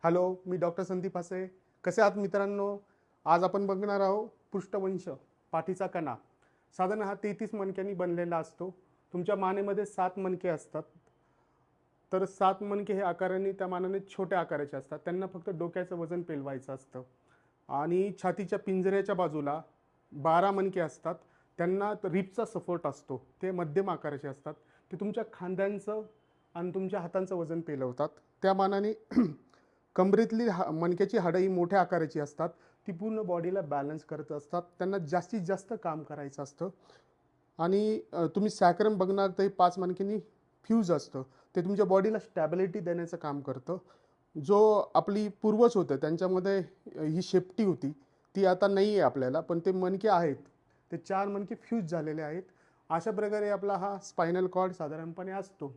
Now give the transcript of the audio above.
Hello, मी doctor Sandeep हसे. कसे आहात मित्रांनो? आज आपण बघणार आहोत पृष्ठवंश, पाठीचा कणा. साधारण हा 33 मणक्यांनी बनलेला असतो. तुमच्या मानेमध्ये 7 मणके असतात. तर 7 मणके हे आकाराने त्या मानाने छोट्या आकाराचे असतात. त्यांना फक्त डोक्याचं वजन पेलवायचं असतं. आणि छातीच्या पिंजऱ्याच्या बाजूला 12 मणके असतात. त्यांना रिबचा सपोर्ट असतो. ते मध्यम आकाराचे असतात. ते तुमच्या खांद्यांचं आणि तुमच्या हातांचं वजन पेलवतात. त्या मानाने कमरेतली मणक्याची हाडं ही मोठ्या आकाराची असतात. ती पूर्ण बॉडीला बॅलन्स करत असतात. त्यांना जास्तीत जास्त काम करायचं असतं. आणि तुम्ही सॅक्रम बघणार तर 5 मणक्यांनी फ्यूज असतं. ते तुमच्या बॉडीला स्टॅबिलिटी देण्याचं काम करतं. जो आपली पूर्वज होते त्यांच्यामध्ये ही शेपटी होती, ती आता नाही आहे आपल्याला, पण ते मणके आहेत. ते 4 मणके फ्यूज झालेले आहेत. अशा प्रकारे आपला हा स्पायनल कॉर्ड साधारणपणे असतो.